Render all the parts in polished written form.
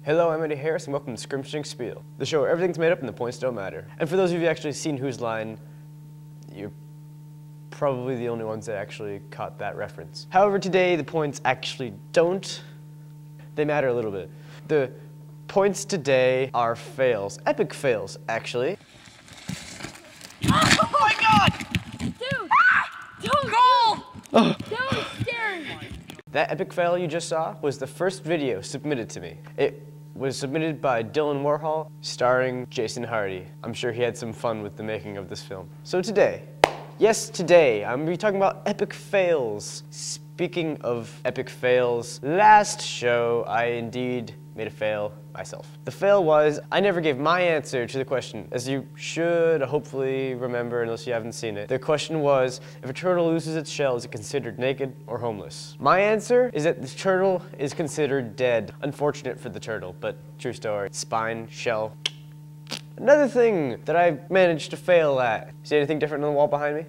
Hello, I'm Eddie Harris, and welcome to Scrimshank Spiel, the show where everything's made up and the points don't matter. And for those of you who actually seen Whose Line, you're probably the only ones that actually caught that reference. However, today the points actually don't. They matter a little bit. The points today are fails. Epic fails, actually. Oh my god! Dude! Don't go! That was scary! That epic fail you just saw was the first video submitted to me. It was submitted by Dylan Warhol, starring Jason Hardy. I'm sure he had some fun with the making of this film. So today, yes, today, I'm going to be talking about epic fails. Speaking of epic fails, last show I indeed made a fail myself. The fail was, I never gave my answer to the question, as you should hopefully remember unless you haven't seen it. The question was, if a turtle loses its shell, is it considered naked or homeless? My answer is that the turtle is considered dead. Unfortunate for the turtle, but true story. Spine, shell. Another thing that I managed to fail at. See anything different on the wall behind me?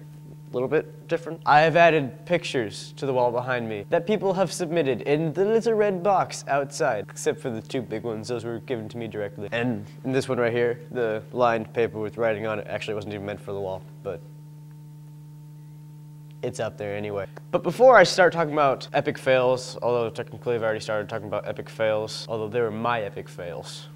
A little bit different. I have added pictures to the wall behind me that people have submitted in the little red box outside, except for the two big ones. Those were given to me directly. And in this one right here, the lined paper with writing on it actually wasn't even meant for the wall, but it's up there anyway. But before I start talking about epic fails, although technically I've already started talking about epic fails, although they were my epic fails,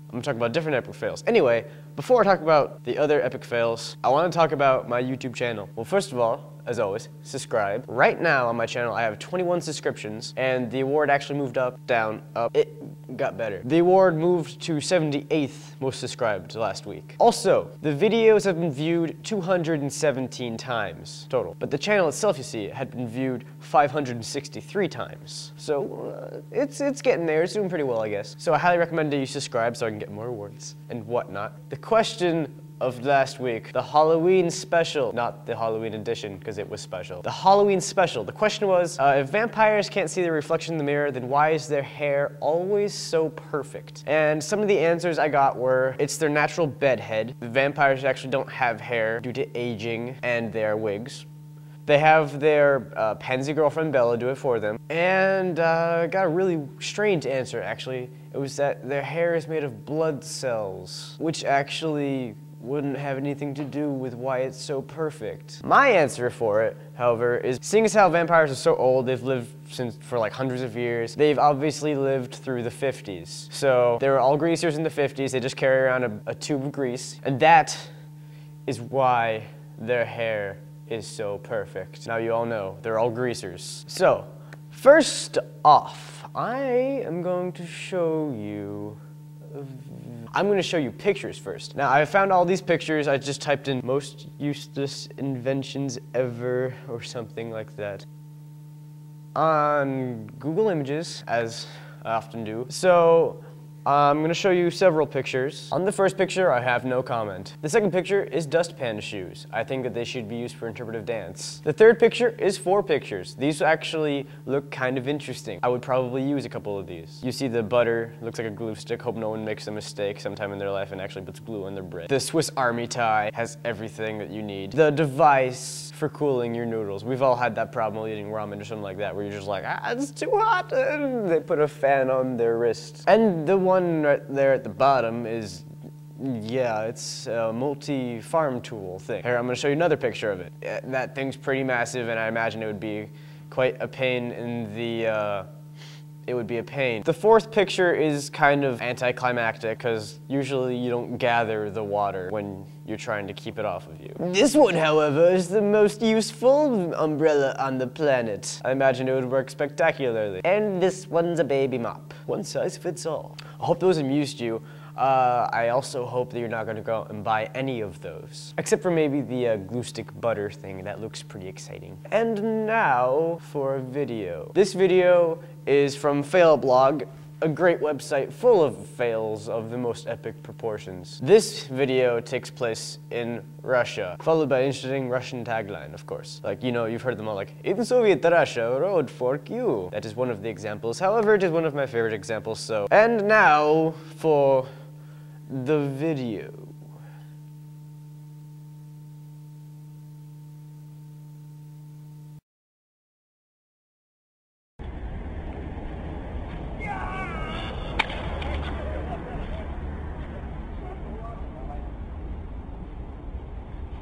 I'm gonna talk about different epic fails. Anyway, before I talk about the other epic fails, I want to talk about my YouTube channel. Well, first of all, as always, subscribe. Right now on my channel, I have 21 subscriptions, and the award actually moved up, down, up. It got better. The award moved to 78th most subscribed last week. Also, the videos have been viewed 217 times total, but the channel itself, you see, had been viewed 563 times. So it's getting there. It's doing pretty well, I guess. So I highly recommend that you subscribe so I can get more awards and whatnot. The question of last week, the Halloween special, not the Halloween edition because it was special. The Halloween special. The question was, if vampires can't see their reflection in the mirror, then why is their hair always so perfect? And some of the answers I got were, it's their natural bedhead. The vampires actually don't have hair due to aging and their wigs. They have their pansy girlfriend Bella do it for them. And I got a really strange answer, actually. It was that their hair is made of blood cells, which actually wouldn't have anything to do with why it's so perfect. My answer for it, however, is seeing as how vampires are so old, they've lived for like hundreds of years, they've obviously lived through the 50s. So they were all greasers in the 50s, they just carry around a tube of grease, and that is why their hair is so perfect. Now you all know, they're all greasers. So, first off, I am going to show you pictures first. Now, I found all these pictures. I just typed in most useless inventions ever or something like that on Google Images, as I often do. So, I'm going to show you several pictures. On the first picture, I have no comment. The second picture is dustpan shoes. I think that they should be used for interpretive dance. The third picture is 4 pictures. These actually look kind of interesting. I would probably use a couple of these. You see the butter, looks like a glue stick. Hope no one makes a mistake sometime in their life and actually puts glue on their bread. The Swiss Army tie has everything that you need. The device for cooling your noodles. We've all had that problem while eating ramen or something like that, where you're just like, it's too hot, and they put a fan on their wrist. And the one right there at the bottom is, yeah, it's a multi-farm tool thing. Here, I'm gonna show you another picture of it. That thing's pretty massive, and I imagine it would be quite a pain in the, it would be a pain. The fourth picture is kind of anticlimactic, because usually you don't gather the water when you're trying to keep it off of you. This one, however, is the most useful umbrella on the planet. I imagine it would work spectacularly. And this one's a baby mop. One size fits all. I hope those amused you. I also hope that you're not gonna go and buy any of those. Except for maybe the glue stick butter thing. That looks pretty exciting. And now for a video. This video is from Failblog, a great website full of fails of the most epic proportions. This video takes place in Russia, followed by an interesting Russian tagline, of course. Like, you know, you've heard them all, like, in Soviet Russia, road fork you. That is one of the examples. However, it is one of my favorite examples, so. And now for the video.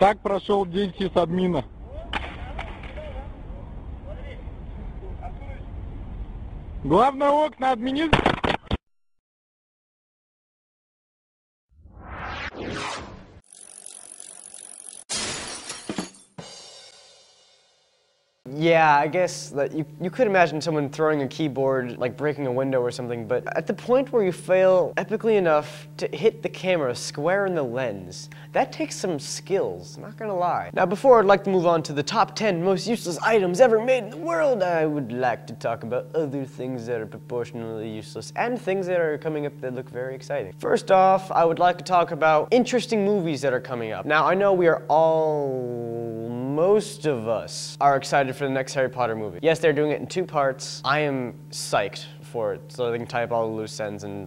Так прошел день сисадмина. Главное окна администрации. Yeah, I guess that you could imagine someone throwing a keyboard, like breaking a window or something, but at the point where you fail epically enough to hit the camera square in the lens, that takes some skills, not gonna lie. Now before I'd like to move on to the top 10 most useless items ever made in the world, I would like to talk about other things that are proportionally useless and things that are coming up that look very exciting. First off, I would like to talk about interesting movies that are coming up. Now I know we are most of us are excited for the next Harry Potter movie. Yes, they're doing it in 2 parts. I am psyched for it, so they can tie up all the loose ends, and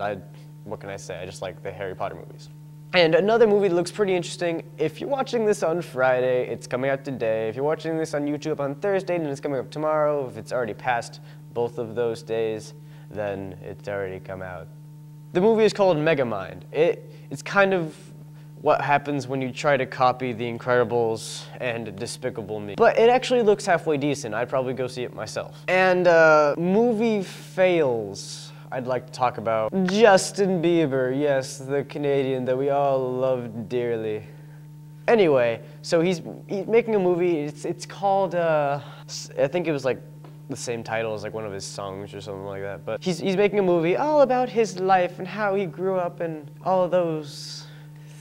what can I say? I just like the Harry Potter movies. And another movie that looks pretty interesting, if you're watching this on Friday, it's coming out today. If you're watching this on YouTube on Thursday, then it's coming up tomorrow. If it's already past both of those days, then it's already come out. The movie is called Megamind. It's kind of what happens when you try to copy The Incredibles and Despicable Me. But it actually looks halfway decent. I'd probably go see it myself. And movie fails. I'd like to talk about Justin Bieber, yes, the Canadian that we all love dearly. Anyway, so he's making a movie. It's called, I think it was like the same title as like one of his songs or something like that. But he's making a movie all about his life and how he grew up and all of those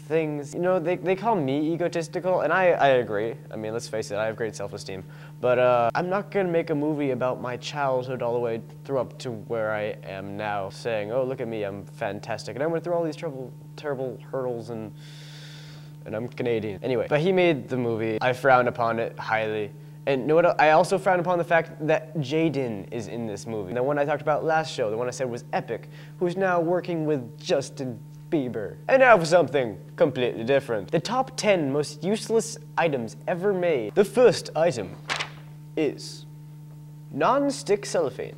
things. You know, they call me egotistical, and I agree. I mean, let's face it, I have great self-esteem. But I'm not gonna make a movie about my childhood all the way through up to where I am now, saying, oh, look at me, I'm fantastic. And I went through all these terrible hurdles, and I'm Canadian. Anyway, but he made the movie. I frown upon it highly. And you know what? I also frown upon the fact that Jaden is in this movie. The one I talked about last show, the one I said was epic, who's now working with Justin Bieber. And now for something completely different. The top 10 most useless items ever made. The first item is non-stick cellophane.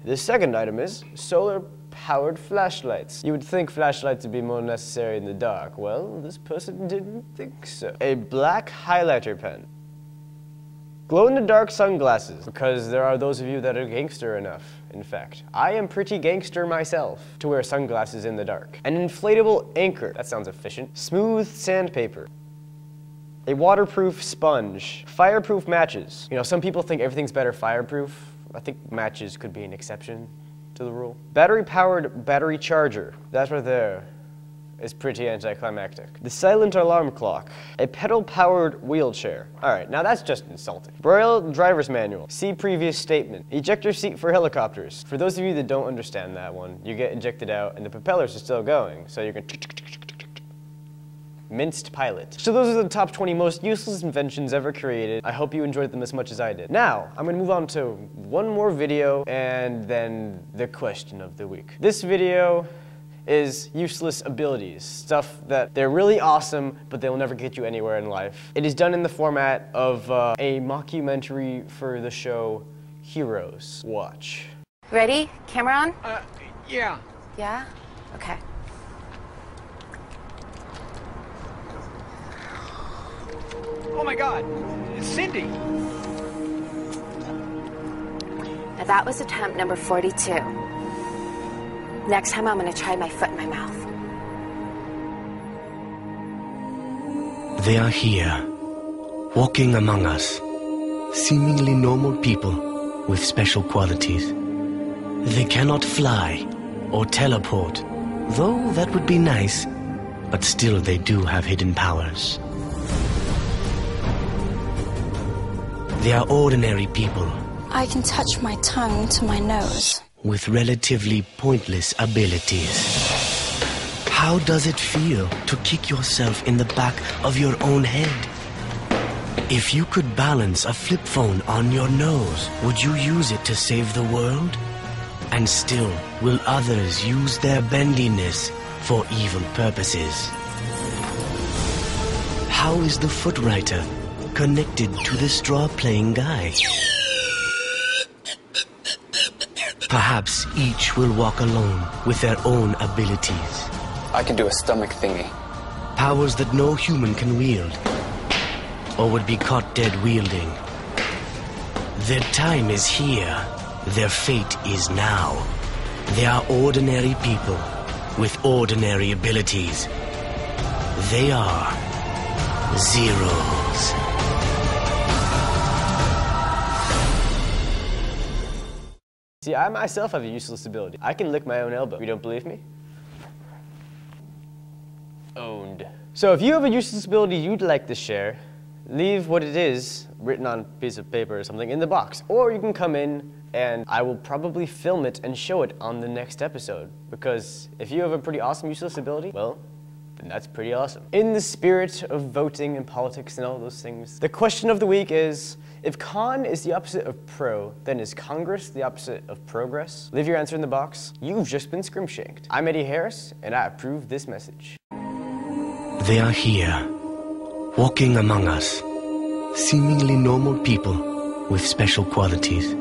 The second item is solar-powered flashlights. You would think flashlights would be more necessary in the dark. Well, this person didn't think so. A black highlighter pen. Glow-in-the-dark sunglasses, because there are those of you that are gangster enough, in fact. I am pretty gangster myself to wear sunglasses in the dark. An inflatable anchor, that sounds efficient. Smooth sandpaper. A waterproof sponge. Fireproof matches. You know, some people think everything's better fireproof. I think matches could be an exception to the rule. Battery-powered battery charger. That right there is pretty anticlimactic. The silent alarm clock. A pedal-powered wheelchair. Alright, now that's just insulting. Braille driver's manual. See previous statement. Ejector seat for helicopters. For those of you that don't understand that one, you get ejected out and the propellers are still going, so you can minced pilot. So those are the top 20 most useless inventions ever created. I hope you enjoyed them as much as I did. Now, I'm gonna move on to one more video and then the question of the week. This video is useless abilities, stuff that they're really awesome, but they'll never get you anywhere in life. It is done in the format of a mockumentary for the show Heroes. Watch. Ready? Camera on? Yeah. Yeah? Okay. Oh my God, it's Cindy. Now that was attempt number 42. Next time I'm gonna try my foot in my mouth. They are here, walking among us, seemingly normal people with special qualities. They cannot fly or teleport, though that would be nice, but still they do have hidden powers. They are ordinary people. I can touch my tongue to my nose. With relatively pointless abilities. How does it feel to kick yourself in the back of your own head? If you could balance a flip phone on your nose, would you use it to save the world? And still, will others use their bendiness for evil purposes? How is the foot writer connected to the straw-playing guy? Perhaps each will walk alone with their own abilities. I can do a stomach thingy. Powers that no human can wield. or would be caught dead wielding. Their time is here. Their fate is now. They are ordinary people with ordinary abilities. They are Zeros. See, I myself have a useless ability. I can lick my own elbow. You don't believe me? Owned. So if you have a useless ability you'd like to share, leave what it is, written on a piece of paper or something, in the box. Or you can come in and I will probably film it and show it on the next episode. Because if you have a pretty awesome useless ability, well, then that's pretty awesome. In the spirit of voting and politics and all those things, the question of the week is, if con is the opposite of pro, then is Congress the opposite of progress? Leave your answer in the box. You've just been Scrimshanked. I'm Eddie Harris, and I approve this message. They are here, walking among us, seemingly normal people with special qualities.